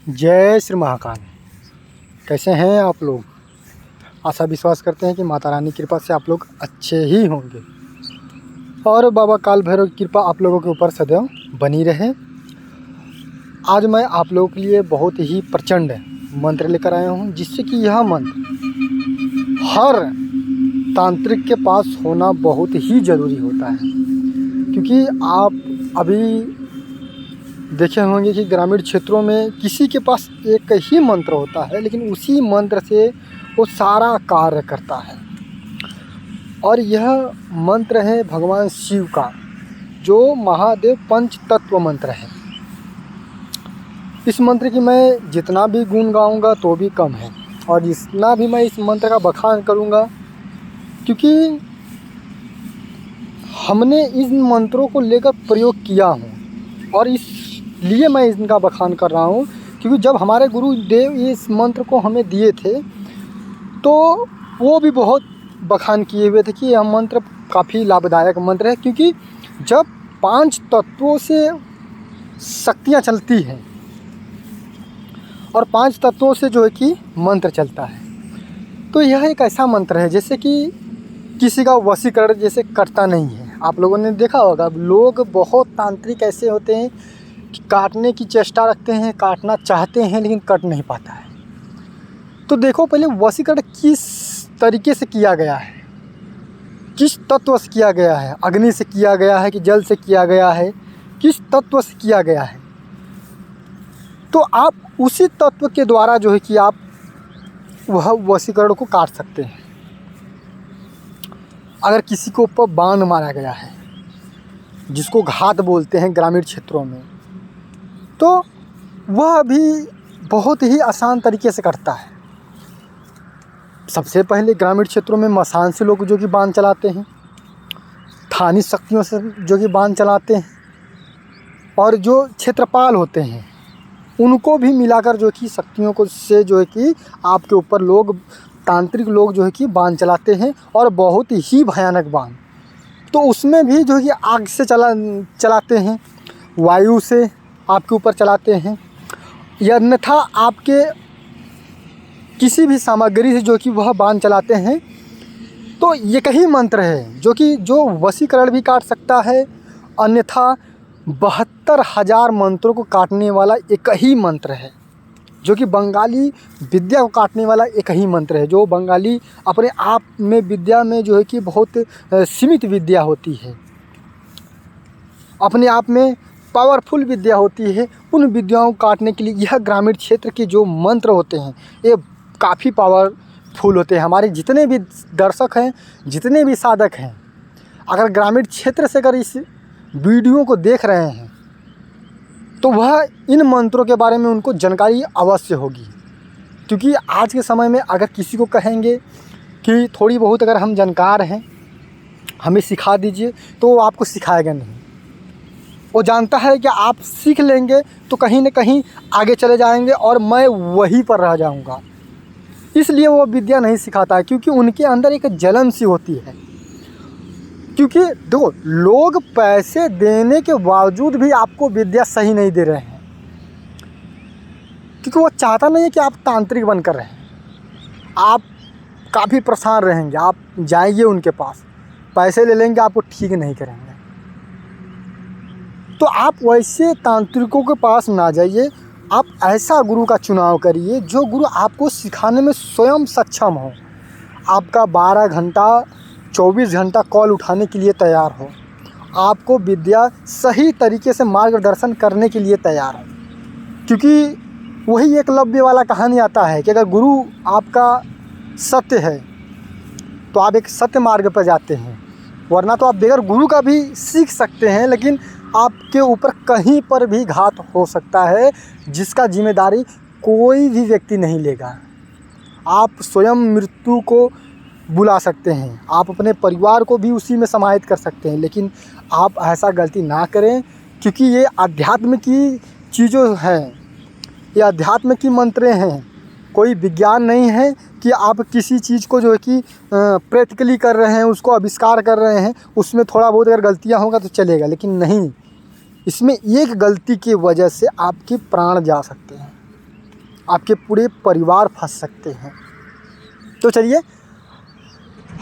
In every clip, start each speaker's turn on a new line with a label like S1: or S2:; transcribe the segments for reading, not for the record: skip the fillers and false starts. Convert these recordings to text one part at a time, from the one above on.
S1: जय श्री महाकाल। कैसे हैं आप लोग? आशा विश्वास करते हैं कि माता रानी की कृपा से आप लोग अच्छे ही होंगे और बाबा काल भैरव की कृपा आप लोगों के ऊपर सदैव बनी रहे। आज मैं आप लोगों के लिए बहुत ही प्रचंड मंत्र लेकर आया हूं, जिससे कि यह मंत्र हर तांत्रिक के पास होना बहुत ही ज़रूरी होता है। क्योंकि आप अभी देखे होंगे कि ग्रामीण क्षेत्रों में किसी के पास एक ही मंत्र होता है, लेकिन उसी मंत्र से वो सारा कार्य करता है। और यह मंत्र है भगवान शिव का, जो महादेव पंच तत्व मंत्र है। इस मंत्र की मैं जितना भी गुण गाऊंगा तो भी कम है, और जितना भी मैं इस मंत्र का बखान करूंगा, क्योंकि हमने इन मंत्रों को लेकर प्रयोग किया हूँ और इसलिए मैं इनका बखान कर रहा हूँ। क्योंकि जब हमारे गुरुदेव इस मंत्र को हमें दिए थे तो वो भी बहुत बखान किए हुए थे कि यह मंत्र काफ़ी लाभदायक मंत्र है। क्योंकि जब 5 तत्वों से शक्तियाँ चलती हैं और 5 तत्वों से जो है कि मंत्र चलता है, तो यह एक ऐसा मंत्र है जैसे कि किसी का वशीकरण जैसे करता नहीं है। आप लोगों ने देखा होगा, लोग बहुत तांत्रिक ऐसे होते हैं कि काटने की चेष्टा रखते हैं, काटना चाहते हैं लेकिन कट नहीं पाता है। तो देखो पहले वशीकरण किस तरीके से किया गया है, किस तत्व से किया गया है, अग्नि से किया गया है कि जल से किया गया है, किस तत्व से किया गया है। तो आप उसी तत्व के द्वारा जो है कि आप वह वशीकरण को काट सकते हैं। अगर किसी को ऊपर बाण मारा गया है, जिसको घात बोलते हैं ग्रामीण क्षेत्रों में, तो वह भी बहुत ही आसान तरीके से कटता है। सबसे पहले ग्रामीण क्षेत्रों में मसान से लोग जो कि बाण चलाते हैं, स्थानीय शक्तियों से जो कि बाण चलाते हैं, और जो क्षेत्रपाल होते हैं उनको भी मिलाकर जो कि शक्तियों को से जो है कि आपके ऊपर लोग तांत्रिक लोग जो है कि बाण चलाते हैं, और बहुत ही भयानक बाण। तो उसमें भी जो है कि आग से चलाते हैं, वायु से आपके ऊपर चलाते हैं, या अन्यथा आपके किसी भी सामग्री से जो कि वह बाण चलाते हैं। तो एक ही मंत्र है जो वशीकरण भी काट सकता है, अन्यथा 72,000 मंत्रों को काटने वाला एक ही मंत्र है, जो कि बंगाली विद्या को काटने वाला एक ही मंत्र है। जो बंगाली अपने आप में विद्या में जो है कि बहुत सीमित विद्या होती है, अपने आप में पावरफुल विद्या होती है, उन विद्याओं को काटने के लिए यह ग्रामीण क्षेत्र के जो मंत्र होते हैं ये काफ़ी पावरफुल होते हैं। हमारे जितने भी दर्शक हैं, जितने भी साधक हैं, अगर ग्रामीण क्षेत्र से अगर इस वीडियो को देख रहे हैं तो वह इन मंत्रों के बारे में उनको जानकारी अवश्य होगी। क्योंकि आज के समय में अगर किसी को कहेंगे कि थोड़ी बहुत अगर हम जानकार हैं, हमें सिखा दीजिए, तो वो आपको सिखाएगा नहीं। वो जानता है कि आप सीख लेंगे तो कहीं ना कहीं आगे चले जाएंगे और मैं वहीं पर रह जाऊंगा, इसलिए वो विद्या नहीं सिखाता है। क्योंकि उनके अंदर एक जलन सी होती है। क्योंकि देखो, लोग पैसे देने के बावजूद भी आपको विद्या सही नहीं दे रहे हैं, क्योंकि वो चाहता नहीं है कि आप तांत्रिक बनकर रहें। आप काफ़ी परेशान रहेंगे, आप जाएंगे उनके पास, पैसे ले लेंगे, आपको ठीक नहीं करेंगे। तो आप वैसे तांत्रिकों के पास ना जाइए, आप ऐसा गुरु का चुनाव करिए जो गुरु आपको सिखाने में स्वयं सक्षम हो, आपका 12 घंटा 24 घंटा कॉल उठाने के लिए तैयार हो, आपको विद्या सही तरीके से मार्गदर्शन करने के लिए तैयार हो। क्योंकि वही एकलव्य वाला कहानी आता है कि अगर गुरु आपका सत्य है तो आप एक सत्य मार्ग पर जाते हैं, वरना तो आप बगैर गुरु का भी सीख सकते हैं, लेकिन आपके ऊपर कहीं पर भी घात हो सकता है, जिसका जिम्मेदारी कोई भी व्यक्ति नहीं लेगा। आप स्वयं मृत्यु को बुला सकते हैं, आप अपने परिवार को भी उसी में समाहित कर सकते हैं, लेकिन आप ऐसा गलती ना करें। क्योंकि ये अध्यात्म की चीज़ों हैं, ये अध्यात्म की मंत्रें हैं, कोई विज्ञान नहीं है कि आप किसी चीज़ को जो है कि प्रैक्टिकली कर रहे हैं, उसको आविष्कार कर रहे हैं, उसमें थोड़ा बहुत अगर गलतियाँ होगा तो चलेगा, लेकिन नहीं, इसमें एक गलती की वजह से आपके प्राण जा सकते हैं। आपके पूरे परिवार फंस सकते हैं। तो चलिए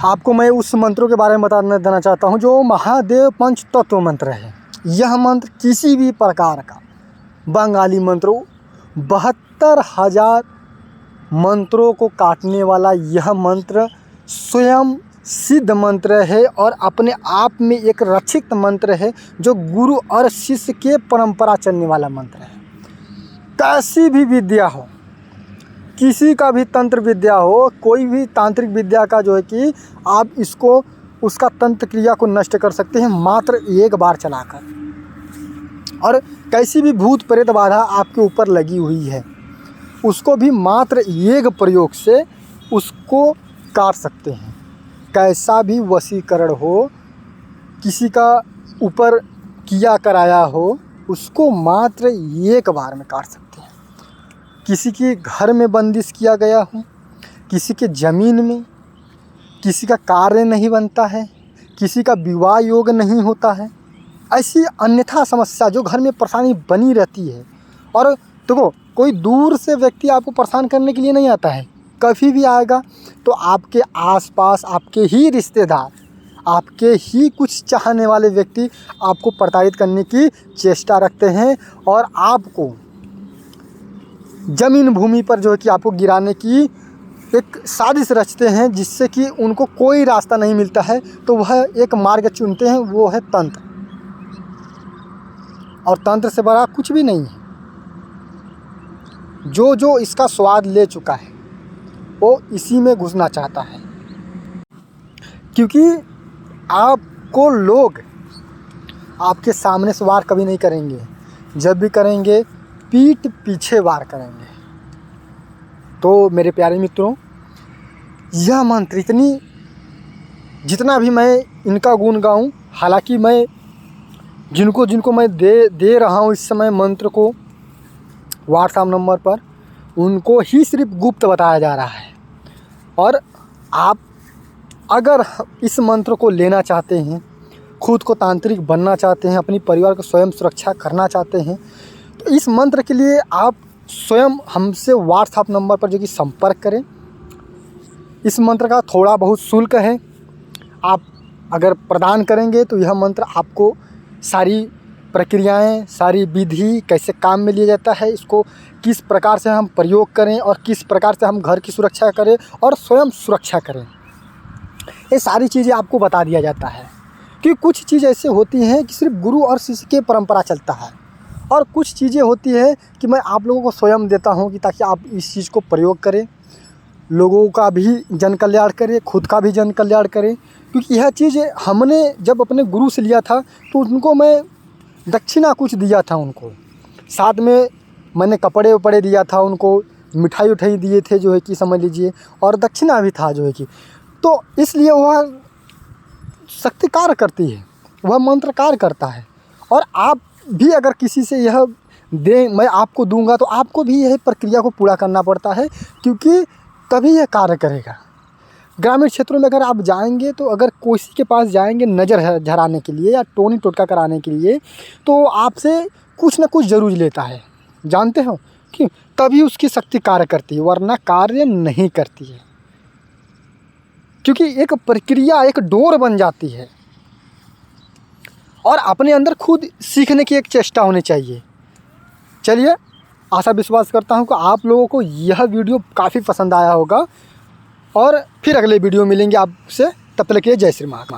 S1: आपको मैं उस मंत्रों के बारे में देना चाहता हूँ जो महादेव पंच तत्व मंत्र है। यह मंत्र किसी भी प्रकार का बंगाली मंत्रों 72,000 मंत्रों को काटने वाला यह मंत्र स्वयं सिद्ध मंत्र है और अपने आप में एक रक्षित मंत्र है, जो गुरु और शिष्य के परंपरा चलने वाला मंत्र है। कैसी भी विद्या हो, किसी का भी तंत्र विद्या हो, कोई भी तांत्रिक विद्या का जो है कि आप इसको उसका तंत्र क्रिया को नष्ट कर सकते हैं मात्र एक बार चलाकर। और कैसी भी भूत प्रेत बाधा आपके ऊपर लगी हुई है, उसको भी मात्र एक प्रयोग से उसको काट सकते हैं। कैसा भी वशीकरण हो, किसी का ऊपर किया कराया हो, उसको मात्र एक बार में काट सकते हैं। किसी के घर में बंदिश किया गया हो, किसी के ज़मीन में, किसी का कार्य नहीं बनता है, किसी का विवाह योग नहीं होता है, ऐसी अन्यथा समस्या जो घर में परेशानी बनी रहती है। और देखो कोई दूर से व्यक्ति आपको परेशान करने के लिए नहीं आता है, कभी भी आएगा तो आपके आसपास आपके ही रिश्तेदार, आपके ही कुछ चाहने वाले व्यक्ति आपको प्रताड़ित करने की चेष्टा रखते हैं और आपको ज़मीन भूमि पर जो है कि आपको गिराने की एक साजिश रचते हैं, जिससे कि उनको कोई रास्ता नहीं मिलता है। तो वह एक मार्ग चुनते हैं, वो है तंत्र। और तंत्र से बड़ा कुछ भी नहीं है। जो जो इसका स्वाद ले चुका है वो इसी में घुसना चाहता है, क्योंकि आपको लोग आपके सामने से वार कभी नहीं करेंगे, जब भी करेंगे पीठ पीछे वार करेंगे। तो मेरे प्यारे मित्रों, यह मंत्र जितना भी मैं इनका गुण गाऊं, हालांकि मैं जिनको मैं दे रहा हूं इस समय मंत्र को व्हाट्सएप नंबर पर, उनको ही सिर्फ गुप्त बताया जा रहा है। और आप अगर इस मंत्र को लेना चाहते हैं, खुद को तांत्रिक बनना चाहते हैं, अपनी परिवार को स्वयं सुरक्षा करना चाहते हैं, तो इस मंत्र के लिए आप स्वयं हमसे व्हाट्सएप नंबर पर जो कि संपर्क करें। इस मंत्र का थोड़ा बहुत शुल्क है, आप अगर प्रदान करेंगे तो यह मंत्र आपको सारी प्रक्रियाएं, सारी विधि कैसे काम में लिया जाता है, इसको किस प्रकार से हम प्रयोग करें और किस प्रकार से हम घर की सुरक्षा करें और स्वयं सुरक्षा करें, ये सारी चीज़ें आपको बता दिया जाता है। क्योंकि कुछ चीज़ ऐसे होती हैं कि सिर्फ गुरु और शिष्य के परंपरा चलता है, और कुछ चीज़ें होती है कि मैं आप लोगों को स्वयं देता हूँ कि ताकि आप इस चीज़ को प्रयोग करें, लोगों का भी जन कल्याण करें, खुद का भी जन कल्याण करें। क्योंकि यह चीज़ हमने जब अपने गुरु से लिया था तो उनको मैं दक्षिणा कुछ दिया था, उनको साथ में मैंने कपड़े वपड़े दिया था, उनको मिठाई उठाई दिए थे जो है कि समझ लीजिए, और दक्षिणा भी था जो है कि। तो इसलिए वह शक्ति कार्य करती है, वह मंत्र कार्य करता है। और आप भी अगर किसी से यह दें, मैं आपको दूंगा, तो आपको भी यह प्रक्रिया को पूरा करना पड़ता है, क्योंकि तभी यह कार्य करेगा। ग्रामीण क्षेत्रों में अगर आप जाएंगे, तो अगर किसी के पास जाएंगे नज़र झराने के लिए या टोनी टोटका कराने के लिए, तो आपसे कुछ ना कुछ ज़रूर लेता है, जानते हो कि तभी उसकी शक्ति कार्य करती है, वरना कार्य नहीं करती है। क्योंकि एक प्रक्रिया एक डोर बन जाती है, और अपने अंदर खुद सीखने की एक चेष्टा होनी चाहिए। चलिए, आशा विश्वास करता हूँ कि आप लोगों को यह वीडियो काफ़ी पसंद आया होगा, और फिर अगले वीडियो मिलेंगे आपसे। तब तक के लिए जय श्री महाकाल।